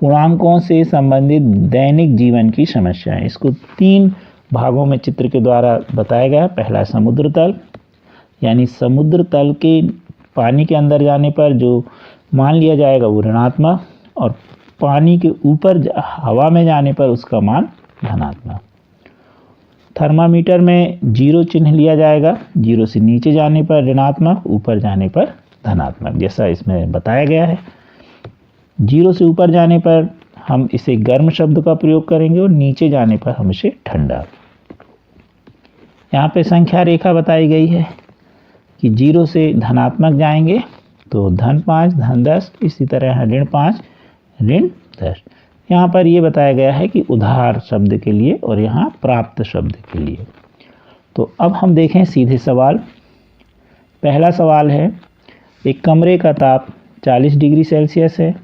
पूर्णांकों से संबंधित दैनिक जीवन की समस्याएं। इसको 3 भागों में चित्र के द्वारा बताया गया है। पहला समुद्र तल, यानी समुद्र तल के पानी के अंदर जाने पर जो मान लिया जाएगा वो ऋणात्मक, और पानी के ऊपर हवा में जाने पर उसका मान धनात्मक। थर्मामीटर में 0 चिन्ह लिया जाएगा, 0 से नीचे जाने पर ऋणात्मक, ऊपर जाने पर धनात्मक, जैसा इसमें बताया गया है। 0 से ऊपर जाने पर हम इसे गर्म शब्द का प्रयोग करेंगे और नीचे जाने पर हम इसे ठंडा। यहाँ पे संख्या रेखा बताई गई है कि 0 से धनात्मक जाएंगे तो -5, -10, इसी तरह -5, -10। यहाँ पर ये बताया गया है कि उधार शब्द के लिए और यहाँ प्राप्त शब्द के लिए। तो अब हम देखें सीधे सवाल। पहला सवाल है, एक कमरे का ताप 40 डिग्री सेल्सियस है।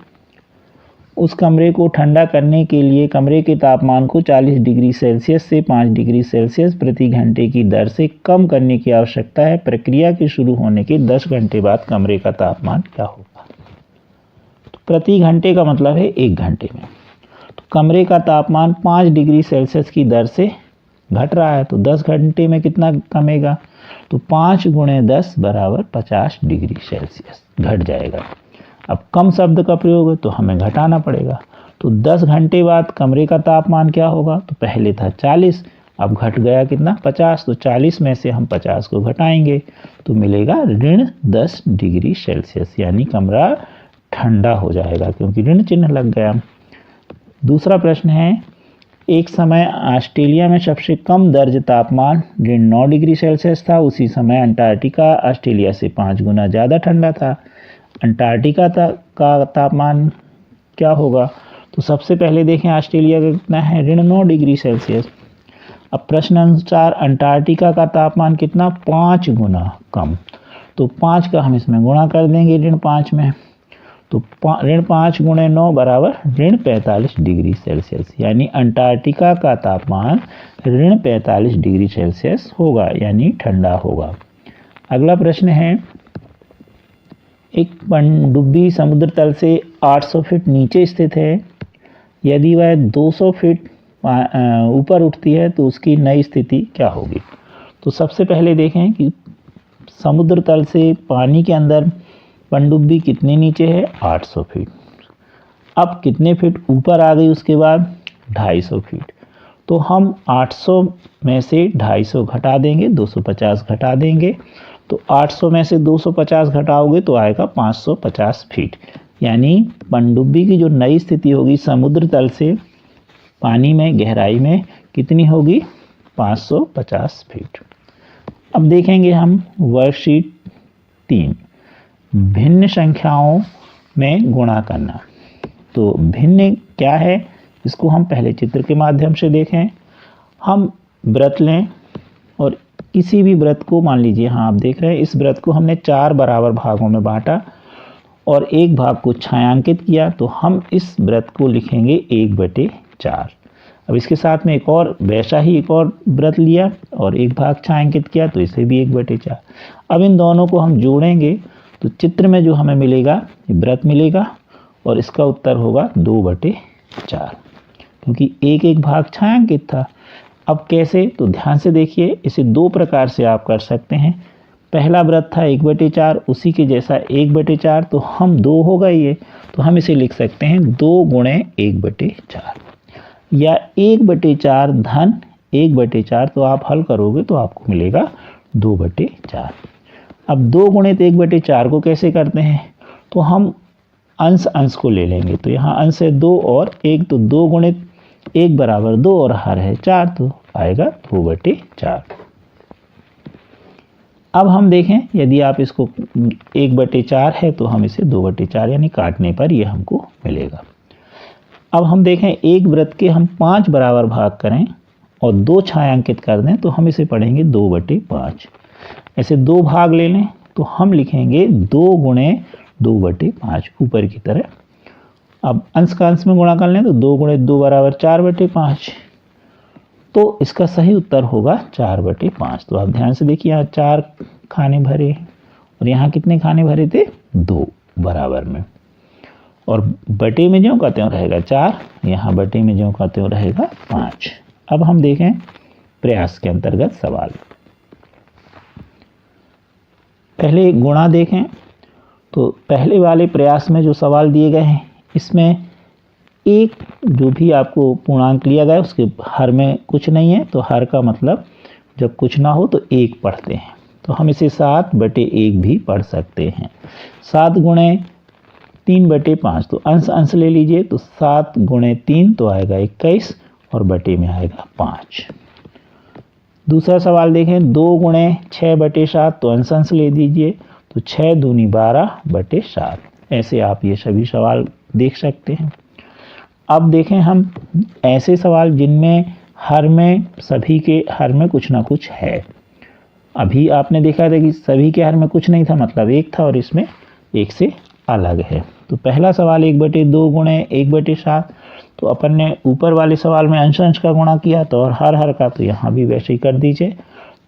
उस कमरे को ठंडा करने के लिए कमरे के तापमान को 40 डिग्री सेल्सियस से 5 डिग्री सेल्सियस प्रति घंटे की दर से कम करने की आवश्यकता है। प्रक्रिया के शुरू होने के 10 घंटे बाद कमरे का तापमान क्या होगा? तो प्रति घंटे का मतलब है 1 घंटे में। तो कमरे का तापमान 5 डिग्री सेल्सियस की दर से घट रहा है, तो 10 घंटे में कितना कमेगा? तो 5 × 10 = 50 डिग्री सेल्सियस घट जाएगा। अब कम शब्द का प्रयोग है तो हमें घटाना पड़ेगा। तो 10 घंटे बाद कमरे का तापमान क्या होगा? तो पहले था 40, अब घट गया कितना? 50। तो 40 में से हम 50 को घटाएंगे तो मिलेगा -10 डिग्री सेल्सियस, यानी कमरा ठंडा हो जाएगा क्योंकि ऋण चिन्ह लग गया। दूसरा प्रश्न है, एक समय ऑस्ट्रेलिया में सबसे कम दर्ज तापमान 9 डिग्री सेल्सियस था। उसी समय अंटार्कटिका ऑस्ट्रेलिया से 5 गुना ज़्यादा ठंडा था। अंटार्कटिका का तापमान क्या होगा? तो सबसे पहले देखें ऑस्ट्रेलिया का कितना है? 9 डिग्री सेल्सियस। अब प्रश्न अनुसार अंटार्कटिका का तापमान कितना? 5 गुना कम। तो 5 का हम इसमें गुणा कर देंगे 5 में, तो 5 × 9 = 45 डिग्री सेल्सियस, यानी अंटार्कटिका का तापमान 45 डिग्री सेल्सियस होगा, यानी ठंडा होगा। अगला प्रश्न है, एक पनडुब्बी समुद्र तल से 800 फीट नीचे स्थित है। यदि वह 200 फीट ऊपर उठती है तो उसकी नई स्थिति क्या होगी? तो सबसे पहले देखें कि समुद्र तल से पानी के अंदर पनडुब्बी कितने नीचे है? 800 फीट। अब कितने फीट ऊपर आ गई उसके बाद? 250 फीट। तो हम 800 में से 250 घटा देंगे, 250 घटा देंगे, तो 800 में से 250 घटाओगे तो आएगा 550 फीट, यानी पनडुब्बी की जो नई स्थिति होगी समुद्र तल से पानी में गहराई में कितनी होगी? 550 फीट। अब देखेंगे हम वर्कशीट 3, भिन्न संख्याओं में गुणा करना। तो भिन्न क्या है, इसको हम पहले चित्र के माध्यम से देखें। हम व्रत लें और किसी भी व्रत को, मान लीजिए हाँ आप देख रहे हैं, इस व्रत को हमने 4 बराबर भागों में बांटा और एक भाग को छायांकित किया, तो हम इस व्रत को लिखेंगे 1/4। अब इसके साथ में एक और वैसा ही एक और व्रत लिया और एक भाग छायांकित किया, तो इसे भी 1/4। अब इन दोनों को हम जोड़ेंगे तो चित्र में जो हमें मिलेगा व्रत मिलेगा और इसका उत्तर होगा 2/4, क्योंकि एक भाग छायांकित था। अब कैसे? तो ध्यान से देखिए, इसे 2 प्रकार से आप कर सकते हैं। पहला व्रत था 1/4, उसी के जैसा 1/4, तो हम 2 होगा ये, तो हम इसे लिख सकते हैं 2 × 1/4 या 1/4 धन 1/4। तो आप हल करोगे तो आपको मिलेगा 2/4। अब 2 × 1/4 को कैसे करते हैं? तो हम अंश को ले लेंगे, तो यहाँ अंश है 2 और 1, तो 2 × 1 = 2 और हर है 4, तो आएगा 2/4। अब हम देखें, यदि आप इसको 1/4 है तो हम इसे 2/4 यानी काटने पर ये हमको मिलेगा। अब हम देखें, एक व्रत के हम 5 बराबर भाग करें और 2 छायांकित कर दें तो हम इसे पढ़ेंगे 2/5। ऐसे 2 भाग ले लें तो हम लिखेंगे 2 × 2/5 ऊपर की तरह। अब अंश का अंश में गुणा कर लें तो 2 × 2 = 4/5, तो इसका सही उत्तर होगा 4/5। तो आप ध्यान से देखिए, यहाँ 4 खाने भरे और यहाँ कितने खाने भरे थे? 2 बराबर में। और बटे में ज्यों का त्यों रहेगा 4, यहाँ बटे में ज्यों का त्यों रहेगा 5। अब हम देखें प्रयास के अंतर्गत सवाल। पहले गुणा देखें तो पहले वाले प्रयास में जो सवाल दिए गए हैं इसमें एक जो भी आपको पूर्णांक लिया गया उसके हर में कुछ नहीं है, तो हर का मतलब जब कुछ ना हो तो 1 पढ़ते हैं, तो हम इसे 7/1 भी पढ़ सकते हैं। 7 गुणे 3/5, तो अंश अंश ले लीजिए, तो 7 गुणे 3 तो आएगा 21 और बटे में आएगा 5। दूसरा सवाल देखें 2 गुणे 6/7, तो अंश अंश ले दीजिए, तो 6 दूनी 12/7। ऐसे आप ये सभी सवाल देख सकते हैं। अब देखें हम ऐसे सवाल जिनमें हर में सभी के हर में कुछ ना कुछ है। अभी आपने देखा था कि सभी के हर में कुछ नहीं था, मतलब 1 था, और इसमें 1 से अलग है। तो पहला सवाल 1/2 गुणे 1/7, तो अपन ने ऊपर वाले सवाल में अंश अंश का गुणा किया तो और हर का, तो यहाँ भी वैसे ही कर दीजिए।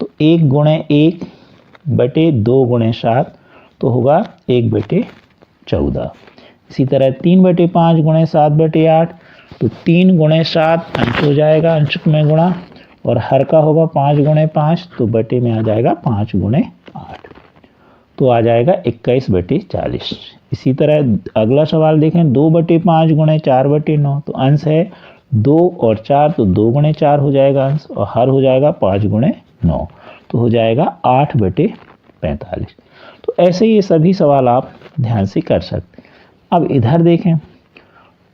तो 1 गुणे 1/2 गुणे 7 तो होगा 1/14। इसी तरह 3/5 गुणे 7/8, तो 3 गुणे 7 अंश हो जाएगा, अंश में गुणा, और हर का होगा 5 गुणे 5, तो बटे में आ जाएगा 5 गुणे 8, तो आ जाएगा 21/40। इसी तरह अगला सवाल देखें 2/5 गुणे 4/9, तो अंश है 2 और 4, तो 2 गुणे 4 हो जाएगा अंश, और हर हो जाएगा 5 गुणे 9, तो हो जाएगा 8/45। तो ऐसे ये सभी सवाल आप ध्यान से कर सकते हैं। अब इधर देखें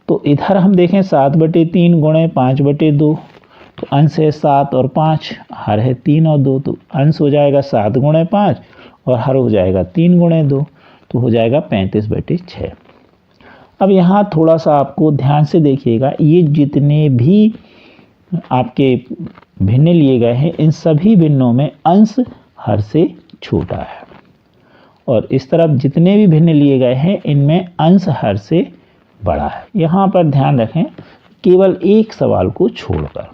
तो इधर हम देखें 7/3 गुणे 5/2, तो अंश है 7 और 5, हर है 3 और 2, तो अंश हो जाएगा 7 गुणे 5 और हर हो जाएगा 3 गुणे 2, तो हो जाएगा 35/6। अब यहाँ थोड़ा सा आपको ध्यान से देखिएगा, ये जितने भी आपके भिन्न लिए गए हैं इन सभी भिन्नों में अंश हर से छोटा है, और इस तरफ जितने भी भिन्न लिए गए हैं इनमें अंश हर से बड़ा है। यहाँ पर ध्यान रखें केवल एक सवाल को छोड़कर,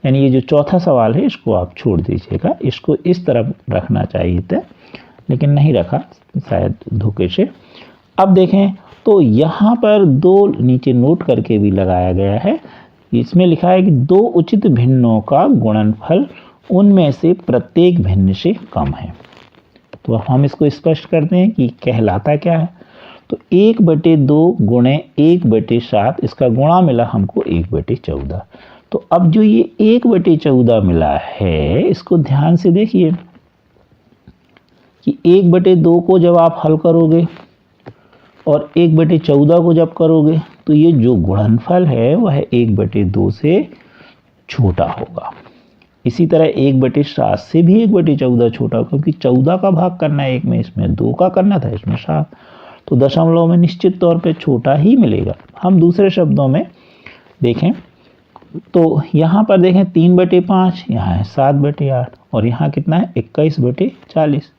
यानी ये जो चौथा सवाल है इसको आप छोड़ दीजिएगा, इसको इस तरफ रखना चाहिए था लेकिन नहीं रखा शायद धोखे से। अब देखें तो यहाँ पर 2 नीचे नोट करके भी लगाया गया है, इसमें लिखा है कि 2 उचित भिन्नों का गुणनफल उनमें से प्रत्येक भिन्न से कम है। तो हम इसको स्पष्ट करते हैं कि कहलाता क्या है। तो 1/2 गुणे 1/7, इसका गुणा मिला हमको 1/14। तो अब जो ये 1/14 मिला है इसको ध्यान से देखिए कि 1/2 को जब आप हल करोगे और 1/14 को जब करोगे तो ये जो गुणनफल है वह 1/2 से छोटा होगा। इसी तरह 1/7 से भी 1/14 छोटा, क्योंकि 14 का भाग करना है 1 में, इसमें 2 का करना था, इसमें 7, तो दशमलव में निश्चित तौर पे छोटा ही मिलेगा। हम दूसरे शब्दों में देखें तो यहाँ पर देखें 3/5, यहाँ है 7/8, और यहाँ कितना है 21/40।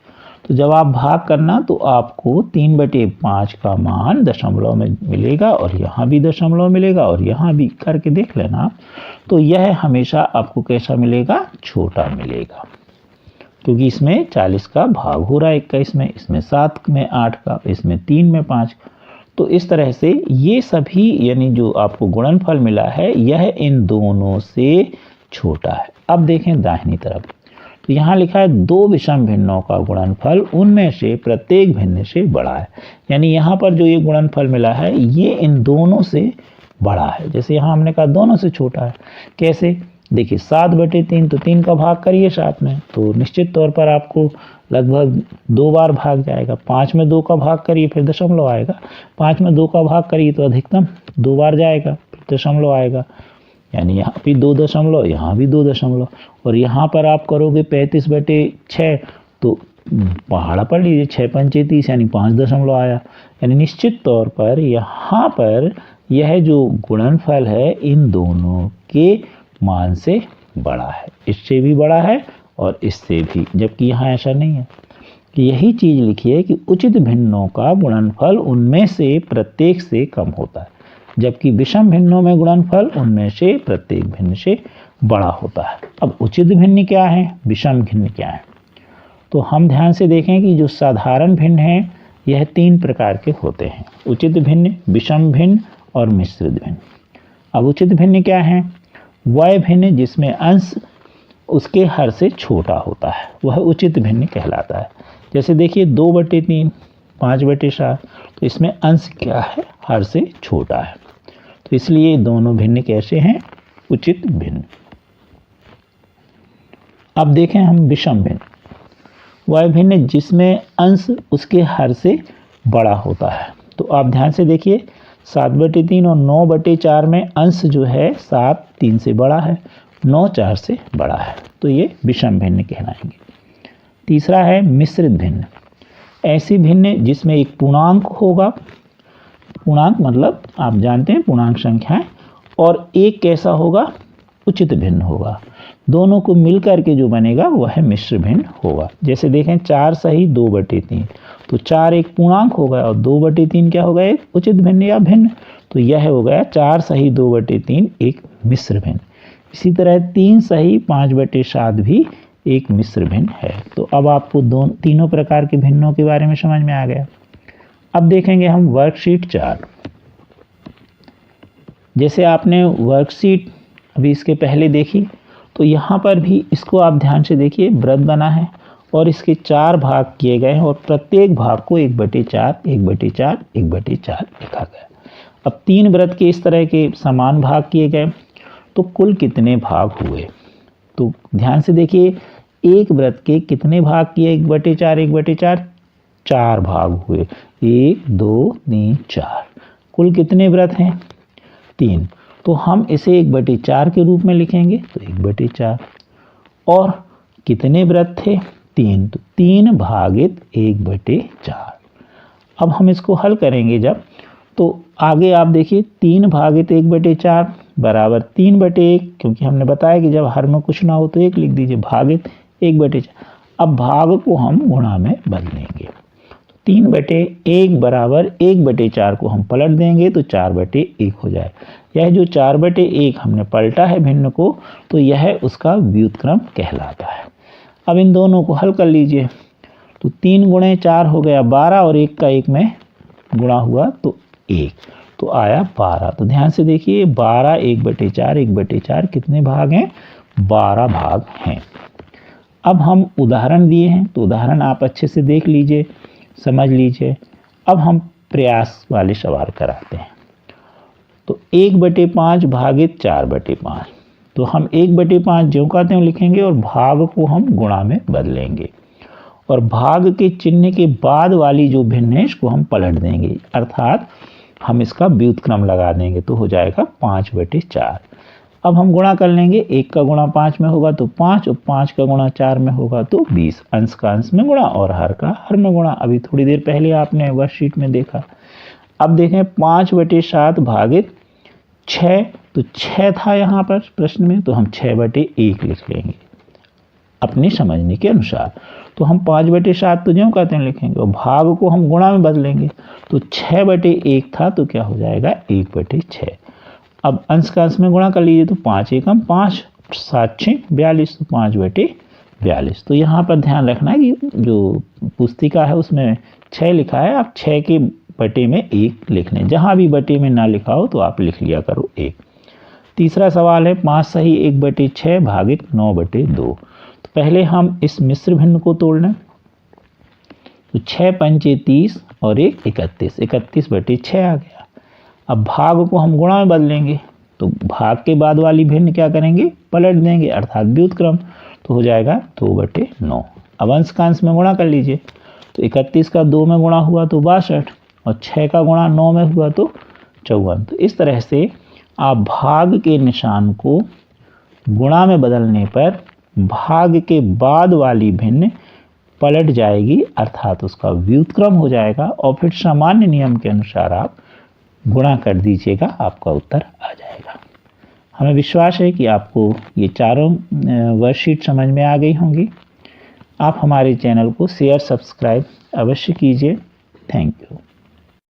तो जब आप भाग करना तो आपको 3/5 का मान दशमलव में मिलेगा, और यहाँ भी दशमलव मिलेगा, और यहाँ भी करके देख लेना आप, तो यह हमेशा आपको कैसा मिलेगा, छोटा मिलेगा, क्योंकि इसमें 40 का भाग हो रहा है 21 में, इसमें 7 में 8 का, इसमें 3 में 5 का। तो इस तरह से ये सभी यानी जो आपको गुणनफल मिला है यह इन दोनों से छोटा है। अब देखें दाहिनी तरफ, तो यहाँ लिखा है 2 विषम भिन्नों का गुणनफल उनमें से प्रत्येक भिन्न से बड़ा है, यानी यहाँ पर जो ये गुणनफल मिला है ये इन दोनों से बड़ा है। जैसे यहाँ हमने कहा दोनों से छोटा है, कैसे देखिए 7/3, तो 3 का भाग करिए 7 में, तो निश्चित तौर पर आपको लगभग 2 बार भाग जाएगा। 5 में 2 का भाग करिए फिर दशमलव आएगा, 5 में 2 का भाग करिए तो अधिकतम 2 बार जाएगा, फिर दशमलव आएगा, यानी यहाँ भी 2 दशमलव, यहाँ भी 2 दशमलव, और यहाँ पर आप करोगे 35/6, तो पहाड़ा पढ़ लीजिए 6×5 = 30, यानी 5 दशमलव आया। यानी निश्चित तौर पर यहाँ पर यह जो गुणनफल है इन दोनों के मान से बड़ा है, इससे भी बड़ा है और इससे भी, जबकि यहाँ ऐसा नहीं है। यही चीज़ लिखी है कि उचित भिन्नों का गुणनफल उनमें से प्रत्येक से कम होता है, जबकि विषम भिन्नों में गुणनफल उनमें से प्रत्येक भिन्न से बड़ा होता है। अब उचित भिन्न क्या है, विषम भिन्न क्या है, तो हम ध्यान से देखें कि जो साधारण भिन्न है यह 3 प्रकार के होते हैं, उचित भिन्न, विषम भिन्न और मिश्रित भिन्न। अब उचित भिन्न क्या है? वह भिन्न जिसमें अंश उसके हर से छोटा होता है, वह उचित भिन्न कहलाता है। जैसे देखिए 2/3, 5/7, तो इसमें अंश क्या है? हर से छोटा है, तो इसलिए दोनों भिन्न कैसे हैं? उचित भिन्न। अब देखें हम विषम भिन्न, वह भिन्न जिसमें अंश उसके हर से बड़ा होता है। तो आप ध्यान से देखिए 7/3 और 9/4 में अंश जो है 7 3 से बड़ा है, 9 4 से बड़ा है, तो ये विषम भिन्न कहलाएंगे। तीसरा है मिश्रित भिन्न, ऐसी भिन्न जिसमें एक पूर्णांक होगा, पूर्णांक मतलब आप जानते हैं पूर्णांक संख्याएं, और एक कैसा होगा? उचित भिन्न होगा। दोनों को मिलकर के जो बनेगा वह मिश्र भिन्न होगा। जैसे देखें 4 सही 2/3, तो 4 एक पूर्णांक होगा और 2/3 क्या होगा? एक उचित भिन्न या भिन्न। तो यह हो गया 4 सही 2/3 एक मिश्र भिन्न। इसी तरह 3 सही 5/7 भी एक मिश्र भिन्न है। तो अब आपको तीनों प्रकार के भिन्नों के बारे में समझ में आ गया। अब देखेंगे हम वर्कशीट 4। जैसे आपने वर्कशीट अभी इसके पहले देखी, तो यहाँ पर भी इसको आप ध्यान से देखिए, वृत्त बना है और इसके 4 भाग किए गए हैं और प्रत्येक भाग को 1/4 1/4 1/4 लिखा गया। अब 3 वृत्त के इस तरह के समान भाग किए गए, तो कुल कितने भाग हुए? तो ध्यान से देखिए, एक वृत्त के कितने भाग किए? 1/4 1/4 4 भाग हुए, 1 2 3 4। कुल कितने वृत्त हैं? 3। तो हम इसे 1/4 के रूप में लिखेंगे, तो 1/4। और कितने वृत्त थे? 3, तो 3 भागित 1/4। अब हम इसको हल करेंगे जब, तो आगे आप देखिए 3 भागित 1/4 बराबर 3/1, क्योंकि हमने बताया कि जब हर में कुछ ना हो तो 1 लिख दीजिए, भागित 1/4। अब भाग को हम गुणा में बदलेंगे, 3/1 बराबर 1/4 को हम पलट देंगे तो 4/1 हो जाए। यह जो 4/1 हमने पलटा है भिन्न को, तो यह उसका व्युत्क्रम कहलाता है। अब इन दोनों को हल कर लीजिए, तो 3 × 4 हो गया 12 और 1 का 1 में गुणा हुआ तो 1, तो आया 12। तो ध्यान से देखिए 12 1/4 1/4 कितने भाग हैं? 12 भाग हैं। अब हम उदाहरण दिए हैं, तो उदाहरण आप अच्छे से देख लीजिए, समझ लीजिए। अब हम प्रयास वाले सवाल कराते हैं। तो 1/5 भागित 4/5, तो हम 1/5 ज्यों का त्यों लिखेंगे और भाग को हम गुणा में बदलेंगे, और भाग के चिन्ह के बाद वाली जो भिन्न है इसको हम पलट देंगे, अर्थात हम इसका व्युत्क्रम लगा देंगे, तो हो जाएगा 5/4। अब हम गुणा कर लेंगे, 1 का गुणा 5 में होगा तो 5 और 5 का गुणा 4 में होगा तो 20। अंश का अंश में गुणा और हर का हर में गुणा, अभी थोड़ी देर पहले आपने वर्कशीट में देखा। अब देखें 5/7 भागित 6, तो 6 था यहाँ पर प्रश्न में, तो हम 6/1 लिख लेंगे अपने समझने के अनुसार। तो हम 5/7 तो ज्यों का त्यों लिखेंगे और भाग को हम गुणा में बदलेंगे, तो 6/1 था तो क्या हो जाएगा? 1/6। अब अंश का अंश में गुणा कर लीजिए, तो 5 एकम 5 7 6 42, तो 5/42। तो यहाँ पर ध्यान रखना है कि जो पुस्तिका है उसमें 6 लिखा है, आप 6 के बटे में 1 लिख लें, जहाँ भी बटे में ना लिखा हो तो आप लिख लिया करो 1। तीसरा सवाल है 5 सही 1/6 भागित 9/2। तो पहले हम इस मिश्र भिन्न को तोड़ लें, तो 6 पंचे 30 और 1 31, 31/6 आ गया। अब भाग को हम गुणा में बदलेंगे, तो भाग के बाद वाली भिन्न क्या करेंगे? पलट देंगे, अर्थात व्युत्क्रम, तो हो जाएगा 2/9। अब अंश का अंश में गुणा कर लीजिए, तो 31 का 2 में गुणा हुआ तो 62 और 6 का गुणा 9 में हुआ तो 54। तो इस तरह से आप भाग के निशान को गुणा में बदलने पर भाग के बाद वाली भिन्न पलट जाएगी, अर्थात उसका व्युत्क्रम हो जाएगा, और फिर सामान्य नियम के अनुसार आप गुणा कर दीजिएगा, आपका उत्तर आ जाएगा। हमें विश्वास है कि आपको ये चारों वर्कशीट समझ में आ गई होंगी। आप हमारे चैनल को शेयर सब्सक्राइब अवश्य कीजिए। Thank you.